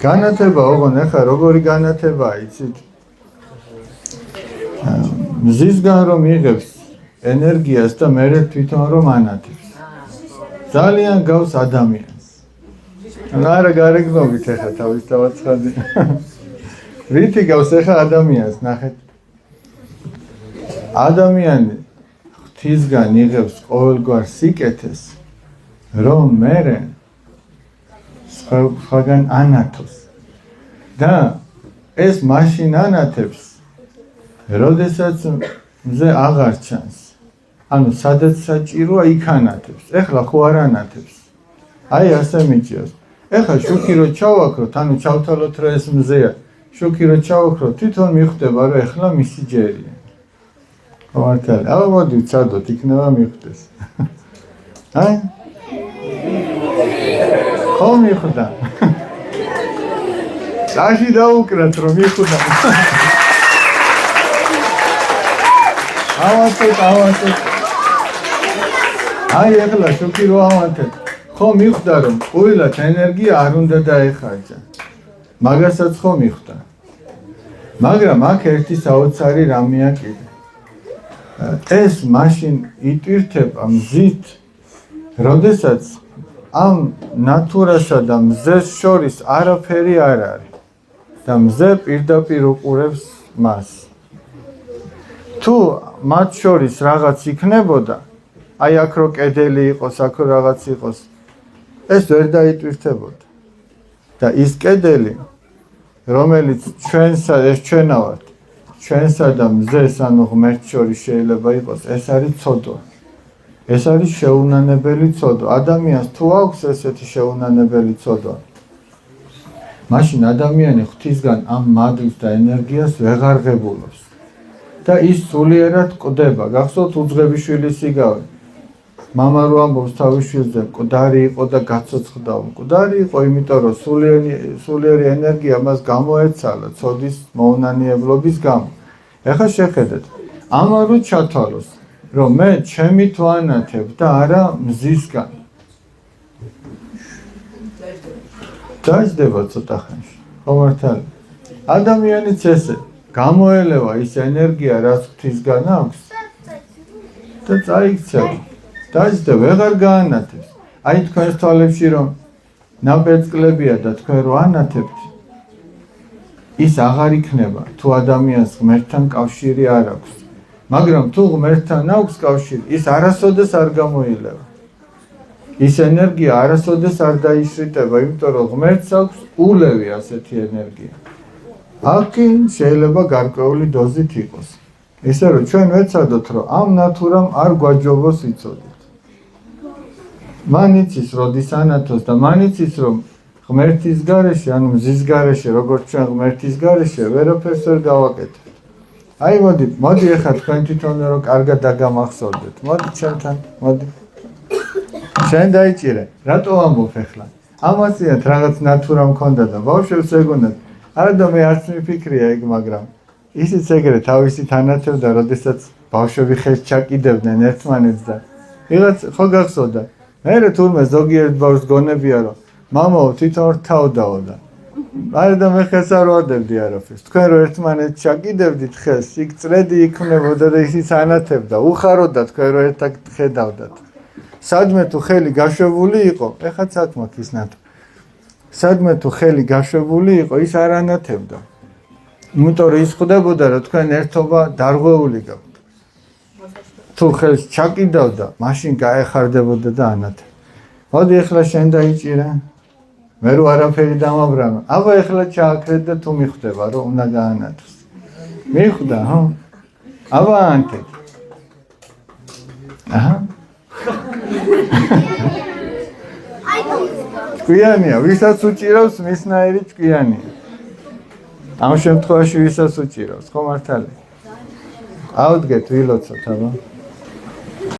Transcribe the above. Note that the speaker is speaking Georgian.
განათება, ოღონ ეხლა როგორი განათებაა, იცით? მზისგან რომ იღებს ენერგიას და მერე თვითონ რომ ანათებს. ძალიან გავს ადამიანს. არა გარეგნობით ეხლა თავის დავაცხადე. რითი გავს ეხლა ადამიანს, ნახეთ. ადამიანი ღვთისგან იღებს ყოველგვარ სიკეთეს, რომ მერე სხვაგან ანათოს. და ეს მაშინ ანათებს, როდესაც მზე აღარ ჩანს. ანუ სადაც საჭიროა იქ ანათებს. ეხლა ხო არ ანათებს. აი ასე მიჭირს. ეხლა შუქი რო ჩავაქროთ, ანუ ჩავთვალოთ რომ ეს მზეა. შუქი რო ჩავაქროთ, თვითონ მიხვდება რომ ეხლა მისი ჯერია. მართალი. აბა მოდი ვცადოთ, იქნება მიხვდეს. აი? ხო მიხვდა. წაში დაუკრათ რომ მიხვდა. ავანტეთ. აი ეხლა შუქი რო ავანტეთ. ხო მიხვდა რომ ყოველად ენერგია არ უნდა დაეხარჯა. მაგასაც ხო მიხვდა. მაგრამ აქ ერთი საოცარი რამეა კიდე. ეს მაშინ იტვირთება მზით, როდესაც ამ ნატურასა და მზეს შორის არაფერი არ არის და მზე პირდაპირ უყურებს მას. თუ მათ შორის რაღაც იქნებოდა, აი აქ რო კედელი იყოს, აქ რო რაღაც იყოს, ეს ვერ დაიტვირთებოდა. და ის კედელი, რომელიც ეს ჩვენა ვართ, ჩვენსა და მზეს ანუ ღმერთს შორის შეიძლება იყოს, ეს არის ცოდვა. ეს არის შეუნანებელი ცოდვა. ადამიანს თუ აქვს ესეთი შეუნანებელი ცოდვა, მაშინ ადამიანი ღვთისგან ამ მადლს და ენერგიას ვეღარ ღებულობს. და ის სულიერად კვდება. გახსოვთ უძღებიშვილის სიგავე. მამა რო ამბობს თავის შვილზე, მკვდარი იყო და გაცოცხლდა. მკვდარი იყო, იმიტომ რომ სულიერი ენერგია მას გამოეცალა ცოდის მოუნანიებლობის გამო. ეხლა შეხედეთ, ამან რო ჩათვალოს, რომ მე ჩემით ვანათებ და არა მზისგან. დაждდება ცოტა ხანში. ხო მართალი. ადამიანიც ესე გამოელევა ის ენერგია, რაც ღვთისგან აქვს და წაიქცევა. დაждდება, ვეღარ გაანათებს. აი თქვენს თვალებში რომ ნაპერწკლებია და თქვენ რო ანათებთ, ის აღარ იქნება, თუ ადამიანს ღმერთთან კავშირი არ აქვს. მაგრამ თუ ღმერთთან აქვს კავშირი, ის არასოდეს არ გამოილევა. ის ენერგია არასოდეს არ დაიშრიტება, იმიტომ რომ ღმერთს აქვს ულევი ასეთი ენერგია. აქი შეიძლება გარკვეული დოზით იყოს. ისე რომ ჩვენ ვეცადოთ, რომ ამ ნატურამ არ გვაჯობოს იცოდეთ. მან იცის, როდის ანათოს და მან იცის, რომ ღმერთის გარეშე, ანუ მზის გარეშე, როგორც ჩვენ ღმერთის გარეშე, ვერაფერს ვერ გავაკეთებთ. აი მოდი ეხლა თქვენ თვითონ რომ კარგად დაგამახსოვდეთ. მოდი ჩემთან, მოდი. შენ დაიჭირე. რატო ამბობ ეხლა? ამასიათ რაღაც ნატურა მქონდა და ბავშვებს ეგონათ. არა და მე არც მიფიქრია ეგ, მაგრამ ისიც ეგრე თავისით ანათებდა, როდესაც ბავშვები ხელს ჩაკიდებდნენ ერთმანეთს და ვიღაც ხო გახსოვდა. მერე თურმე ზოგიერთ ბავშვს გონებია რომ მამაო თვითონ რთავდაო და არა და მე ხელს არ ვადებდი არაფერს. თქვენ რო ერთმანეთს ჩაკიდებდით ხელს, იქ წრედი იქმნებოდა და ისიც ანათებდა. უხაროდა თქვენ რო ერთად ხედავდათ. სადმე თუ ხელი გაშვებული იყო, ეხაც აქ მაქვს ის ნატო. სადმე თუ ხელი გაშვებული იყო, ის არ ანათებდა. იმიტომ რომ ის ხვდებოდა რომ თქვენ ერთობა დარღვეული გაქვთ. თუ ხელს ჩაკიდავდა, მაშინ გაეხარდებოდა და ანათებდა. მოდი ეხლა შენ დაიჭირე. მე რო არაფერი დამაბრანო. აბა ეხლა ჩააქრეთ და თუ მიხვდება რომ უნდა გაანათოს. მიხვდა, ხო? აბა ანთებ. აჰა. ჭკვიანია, ვისაც უჭირავს მისნაირი ჭკვიანია. ამ შემთხვევაში ვისაც უჭირავს, ხო მართალი? ავდგეთ ვილოცოთ, აბა.